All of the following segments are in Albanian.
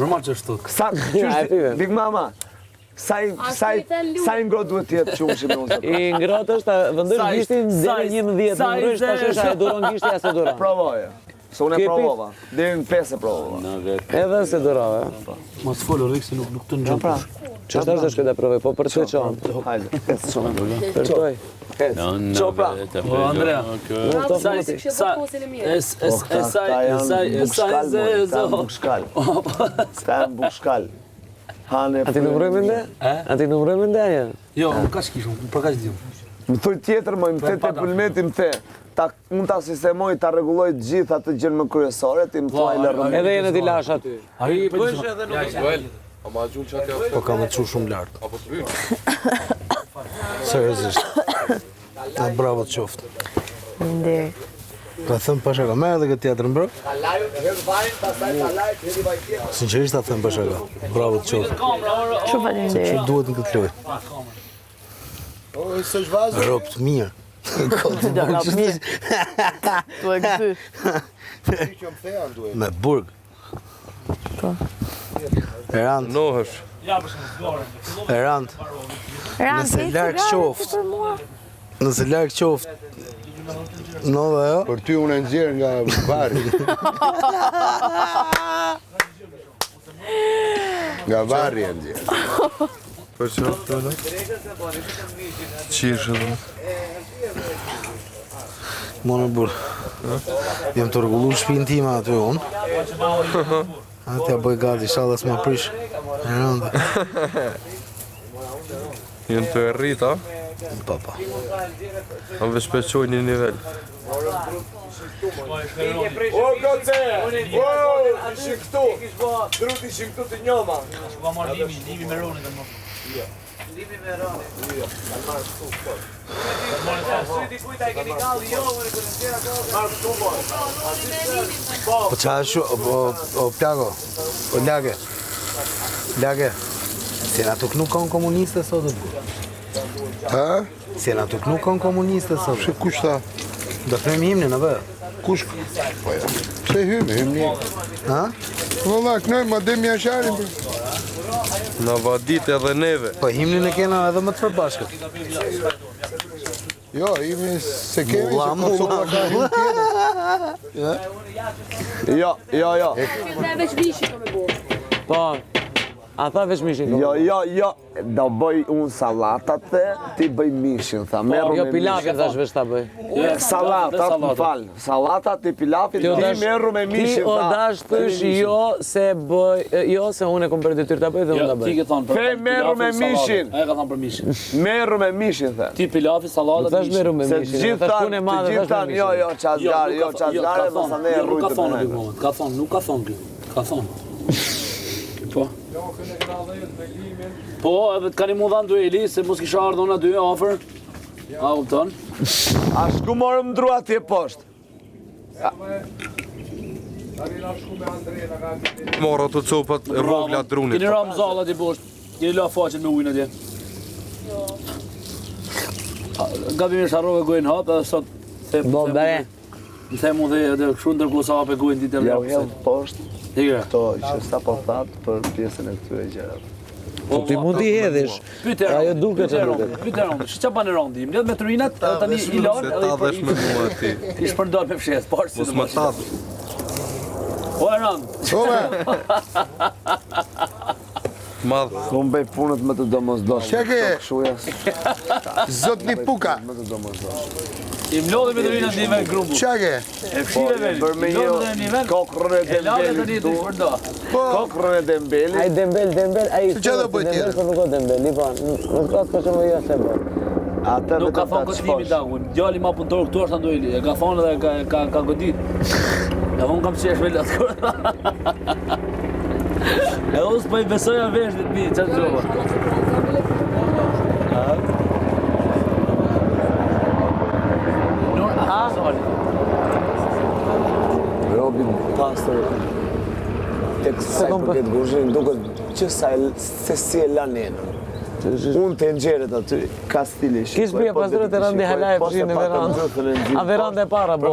Normal që është Sa Big Mama. Sa i ngrohtë duhet të jetë qumshi me unë? I ngrohtë është vendos gishtin deri 11 numërosh tash ai duron gishti as e duron. Provoje. Se unë e provova. Deri në 5 e provova. Edhe se durova. Mos folë Rik se nuk të ngjon. Pra. Çfarë është që ta provoj? Po për të çon. Hajde, ecë çon. Përtoj. Çopra. O Andrea. Sa bushkal. Hane. A ti numërojmë ndë? A ti numërojmë ndë ajo? Jo, nuk ka shkishun, për kaq diu. Më thuj tjetër, më the te pulmeti më the. Unë ta sistemoj, ta rregulloj të gjithë atë gjën më kryesore, ti më thuaj lërëm. Edhe jene ti lash aty. Ai bësh edhe nuk. Po kam të çu shumë lart. Apo të vyr. Seriozisht. Bravo të qoftë. Ndër. Ka thëmë pasha ka, me edhe këtë teatrën bro? Sinqerisht ta thëmë pasha ka, bravo të qoftë. Shumë faleminderit. Që duhet në këtë lojë. Ropë të mirë. Tu e këthy. Me burg. Erant. Nohësh. Erant. Nëse larkë qoftë. Nëse larkë qoftë. No dhe jo? Për ty unë e nxjerr nga vari. Nga vari e nxjerr. Për që të në? Qishë edhe. Mone burë. Jem të rregullu shpinë tima aty unë. Atja bëj gati, shalë s'ma prish. Erante. Jem të rrita. Papa. Am veç peqoj një nivel. O, goce! O, ishim këtu! Drut ishim këtu të njoma. Shko marr limi me Ronin më. Limi me Ronin. Kalmar këtu, këtu. Po qa shu, o plago, o lage. Lage. Se na tuk nuk kanë komuniste sot të bu. Ha? Se na tuk nuk kanë komuniste sot. Pse kush tha? Do të nëjmë himnin, apo? Kush? Po ja. Pse hymni? Ha? Valla, knojmë, ma dem jasharin. Na vadit edhe neve. Po himnin e kena edhe më të përbashkët. Jo, imi se kemi që Kosova ka hymn tjetër. Jo. Veç vishi po me bo. Po. A tha veç mishin? Jo. Do bëj unë salatat ti bëj mishin, tha. Jo, pilafin thash veç ta bëj. Salatat, më falë. Salatat ti pilafin, ti merru me mishin, Ti o dash thysh jo se bëj, jo se unë e kom për detyrë ta bëj dhe unë ta bëj. Ti ke thonë për. Fe merru me mishin. Ai ka thonë për mishin. Merru me mishin, the. Ti pilafi, sallata, Thash merru me Se mishin. Thash punë e madhe thash me mishin. Jo, qazgare, mos ane e rrujtë me hajnë. Ka thonë, nuk ka thonë. Ka thonë. Po. Po, edhe të kanë mu dhanë dueli, se mos kisha ardhën aty afer. A kupton? A shku morëm ndru atje poshtë. Mora të copat e vogla drunit. Kini ramë zalla aty poshtë. Kini la faqen me ujnë atje. Gabimisht harrove gojnë hapë, edhe sot... Bo, bere. Më themu dhe edhe këshu ndërku sa hape gojnë ditë e Ja u mërë. hedhë poshtë. Këto që sa po thatë për pjesën e këtyre gjërat. Po ti mund t'i hedhish. Ajo duket që duket. Pyte rondi, që banë rondi? Më lidh me trinat, edhe tani i lanë, Se ta dhesh me mua ti. i shpërndar me fshes, parë si Mos më tatë. O e rand. Ove! Madh. Unë bëj punët më të domosdoshme. Qeke? Zotni Puka. Më të domosdoshme. I mlodhi me trinat një me grumbu. Qeke? E fshire veli. Për me Mlodhi me një ven. kokrën e E lave të një Dembelit të tu. shpërnda. Kokrën e Dembelit. Ai Dembel, ai Se çfarë do bëj tjetër? Dembel, po nuk o Dembel, i pa. Nuk ka të shumë jo se bë. Atë Nuk ka thonë goditimi dagun. Djali ma punëtor këtu është andueli. E ka thonë dhe ka godit. E unë kam qesh veli atë kërë. E unë s'po i besoja vesh dhe t'mi, qatë gjova. Robin pastër tek sa i përket guzhin, duket që se si e lanenën. Unë të nxjerët aty, ka stili shikoj. Kish bie pastorët e randi halaj fshin në verandë. A verandë e para, bo.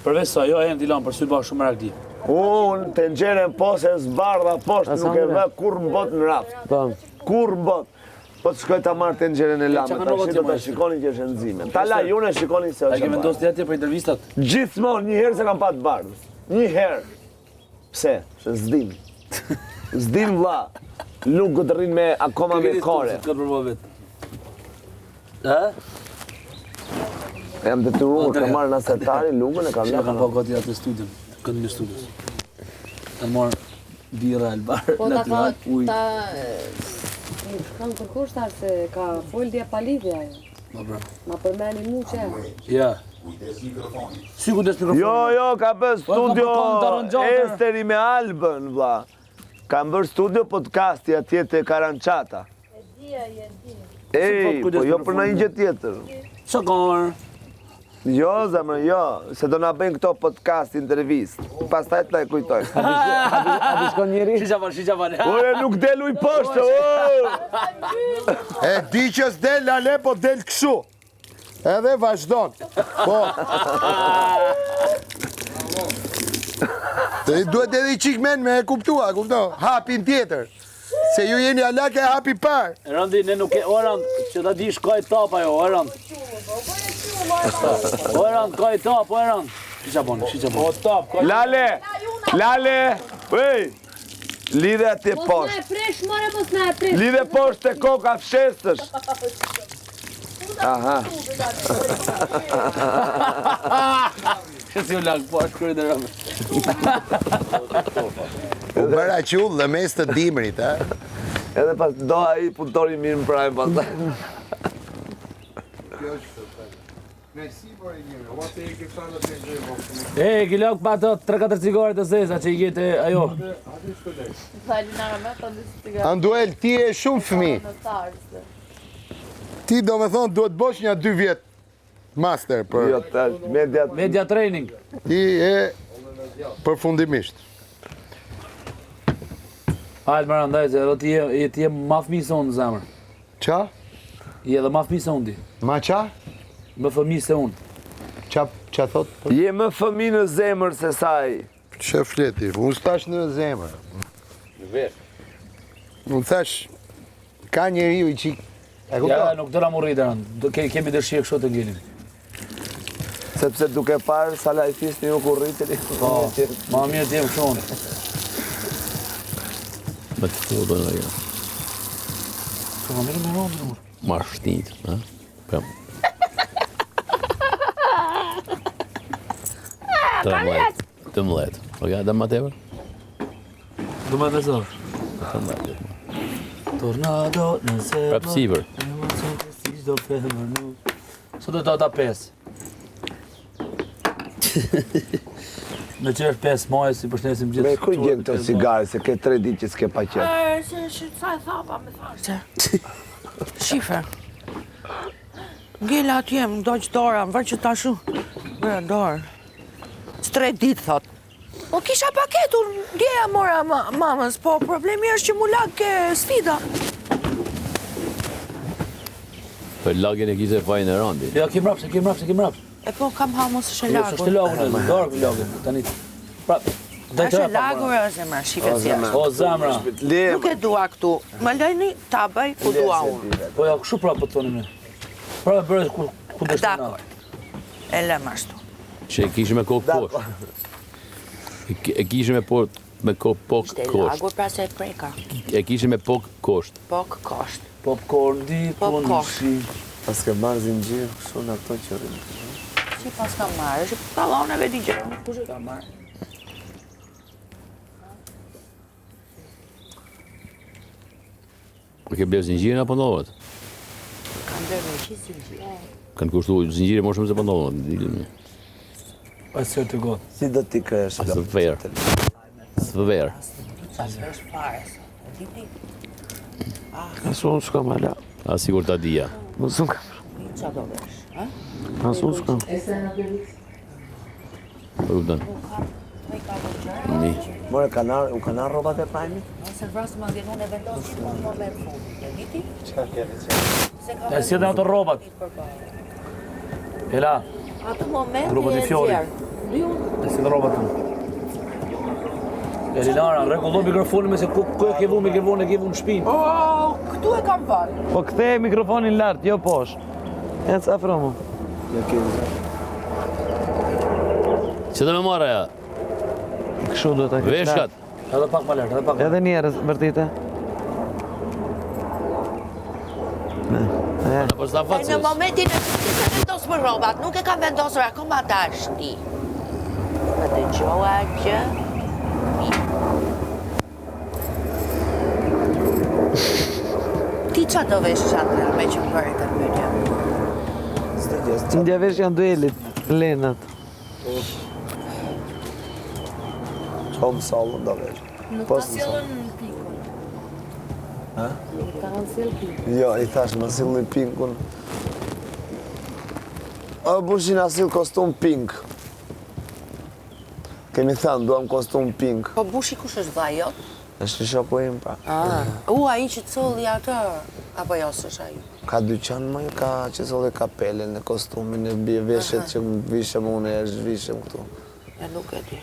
Përveç sa, jo e në dilan për sy bashkë shumë rakdi. Unë të nxerën posë e zbardha poshtë nuk e vë kur në botë në raftë. Kur në botë. Po të shkoj ta marrë të nxerën e lamë, ta shi do të shikoni që është nxime. Ta la ju në shikoni se A është ke vendosur ti atje për intervistat? Gjithmonë, një herë se kam patë bardhë. Një herë. Pse? Se zdim. Zdim vlla. Nuk do të rrin me akoma me kore. Ka provuar vet. Ha? Jam detyruar të marr në asetari, lugën e kam Kam lënë. pa gati atë studion, kënd në studios. Kam marr birra al bar, Po ta natyral, ujë. Kam kërkush tash se ka fol dia pa lidhje ajo. Po bra. Ma përmeni mu që. Ja. Si ku des mikrofon? Jo, ka bërë studio kërkon të arranxator. Esteri me Albën, vlla. Kam bërë studio podcasti atje te Karançata. Ej, po jo për në një gjë tjetër. Çka kanë? Jo, zemër, jo, se do na bëjnë këto podcast intervistë. Pastaj të e kujtoj. A di shkon njëri? Shiqavan. Ore, nuk del uj poshtë, o! E di që s'del ale, po del kështu. Edhe vazhdon. Po. Të duhet edhe i qik men me e kuptua, hapin tjetër. Se ju jeni ala ke hapi par. Randi, ne nuk e... O Rand, që ta di shkaj tap ajo, o Rand. O Rand, kaj tap, o Rand. Shiqavan. O tap, kaj... Lale, ej! Lidhe atje Mos na poshtë. e presh, more mos na e presh. Lidhe poshtë te koka fshestësh. Aha. Që si u lak, po është kërë dhe rëmë. U bëra qullë dhe mes të dimrit, ha? Edhe pas do ai punëtori mirë më prajmë pastaj. E, ki lak pa të 3-4 cigare të zeza që i gjete ajo. Anduel, ti e shumë fëmi. Ti do me thonë duhet bosh një 2 vjet master për... Jo, tash, Media training. Ti e përfundimisht. Hajtë më randaj, se edhe ti je ma fëmi se unë, zemër. Qa? I edhe ma fëmi se unë ti. Ma qa? Më fëmi se unë. Qa thot? je më fëmi në zemër se saj. Që fleti, unë s'tash në zemër. Në vesh. Unë thash, ka njeri u i qik. E Ja, kupto? nuk dëra mu rritë, Rand. Kemi dërshje kështu të ngelim. Sepse duke parë sa lajfisti nuk u rritëri. Po, ma mirë t'jem kështu unë. Me të të bënë ajo. Që ma mirë me rondë, mërë. Ma shtinit, ha? Kam. 13. Po ka dhe ma tepër? Du me të zërë. 13. Tornado në zemër. Prap sipër. Do femër nuk. Sot do ta 5. Në që është 5 maj, si përshnesim gjithë. Me ku gjen këto cigare, se ke 3 ditë që s'ke pa qenë. Se sa e thapa me thashtë. Shife. Ngella atje, më dojqë dora, më vërë që ta shu. Bërë dorë. Së 3 ditë, thot. Po kisha paketur, djeja mora mamës, po problemi është që mu lagë sfida. Për lagin e kise fajnë e Randi. Ja, kim raps. E po kam hamos është Jo, s'është lagur. lagur, darkë lagur, tani. Prap, Është lagur është zemra, shife si është. O, zemra. Nuk e dua këtu. Më lejni ta bëj ku dua unë. Po ja, kështu prapë po të thoni me. Prapë bërë ku dështë na. Dakor. E lëm ashtu. Që e kishë me kokë poshtë. E kishë me kokë Ishte kosht. lagur pra se e preka. E kishë me pok kosht. Pok kosht. Popcorn di, Popcorn. punë shi. Pas ke marrë zinxhir kështu në ato që rrinë. Si pas ka marrë, është talloneve di gjë. Kush e ka marrë? Po ke blerë zinxhirin apo ndodhet? Kam bërë me qi zinxhir. Kanë kushtu zinxhiri më shumë se po ndodhet. I swear to God. Si do t'i kesh? Së verë. Së verë. Është fare. Di ti, Asu unë s'kam ala. A sigur ta dija. Mos unë kam. qa do vesh? Asu unë s'kam. Po kupton. Mi. More, u kanë rrobat e prajmi? Nëse vrasë më ndjen unë e vendos që më merr fund. E di ti? E si edhe ato robat. Ela, Atë moment Grupo di Fiori. e e si edhe robat të. Elinara, rregullo mikrofonin me se ku e ke vu mikrofonin e ke vu në shtëpi. Këtu e kam vënë. Po kthej mikrofonin lart, jo poshtë. Ec afro mu. Që të me marrë ja? Kështu duhet ta kesh. Veshkat. Edhe pak më lart, edhe pak. Edhe njerëz vërtetë. Po s'ta Në facës. momentin e që se vendos për robat, nuk e kam vendosur akoma tashti. Më dëgjoha që... Ti qa do vesh qatra me që më bërë të mënja? Ndja vesh janë duelit, Lenat. Qom sallën do vesh. Nuk ka sjellën pikun. Nuk ka sjell pikun. Jo, i thash më sillni pinkun. O bushin asil kostum pink. Kemi thënë, duam kostum pink. Po bushi kush është vllai jot? Është shoku im pra. Ai që colli atë, apo jo s'është ai? Ka dyqan më, ka që solli kapelen e kostumin e bie veshet që më vishem unë e zhvishem këtu. Ja nuk e di.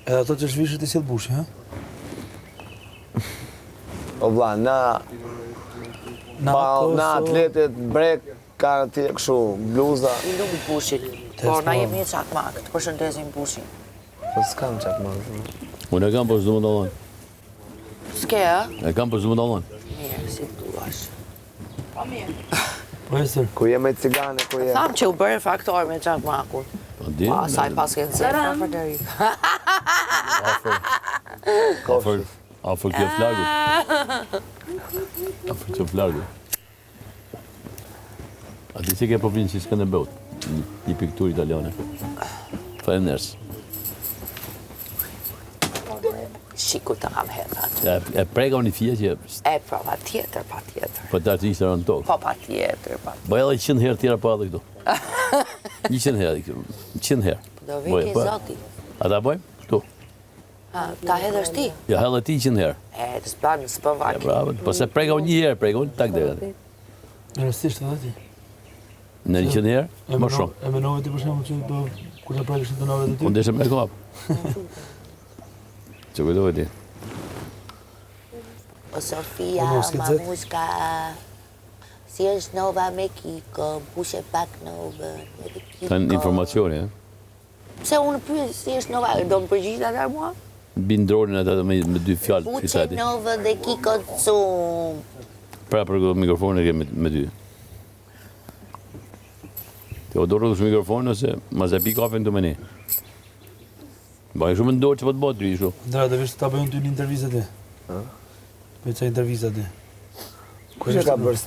Edhe ato që zhvishet i sjell bushi, ha? O vlla, na atletet brek kanë të kështu bluza. I lumit bushit. Por na jemi çakmak, të përshëndesim bushin. Po s'kam çakmak. Unë e kam për zdumë dallon. S'ke, a? E kam për zdumë dallon. Mirë, si duash. Po Ester. Ku je me cigane, ku je? Tham që u bërë faktor me çakmakun. Po di. Asaj pas kënë se për deri. Afër kjo flagu. Afër kjo flagu. A di se ke po vinë si Skënderbeut, një pikturë italiane. Faleminderit. Shiku të kam hetat. E prega një fje që... E pra, pa tjetër. Po të artë ishte rënë tokë. Po pa tjetër. Bëj edhe 100 herë tjera po edhe këtu. 100 herë, 100 herë. Do viki zoti. A ta bëjmë? Këtu. Ta hedhësh ti? Ja hedhe ti 100 herë. E, të s'banë, s'po vaki. Bravo, po se prega unë një herë, prega unë tak dhe. Rëstisht edhe ti. Në 100 herë, më shumë. E menove ti për shembull që do kur të prekësh të nove të ty? Unë deshe me kap. Që kujtove ti? O Sofia, mamushka, si është nova me Kiko, pushe pak novën, me Kiko. Ta në informacioni, e? Pse unë pyet si është nova, do më përgjigj atë mua? Bindronin atë me 2 fjalë, Pushe fisati. novën dhe Kiko cum. Pra për këtë mikrofonin e ke me 2. Ti o dorë të mikrofonin ose ma se pi kafen të meni. Ba e shumë ndorë që po të botë ty ishu. Ndra, dhe vesh të ta bëjnë ty një intervjizat e. Bëjtë qa intervjizat e. Kush e ka bërë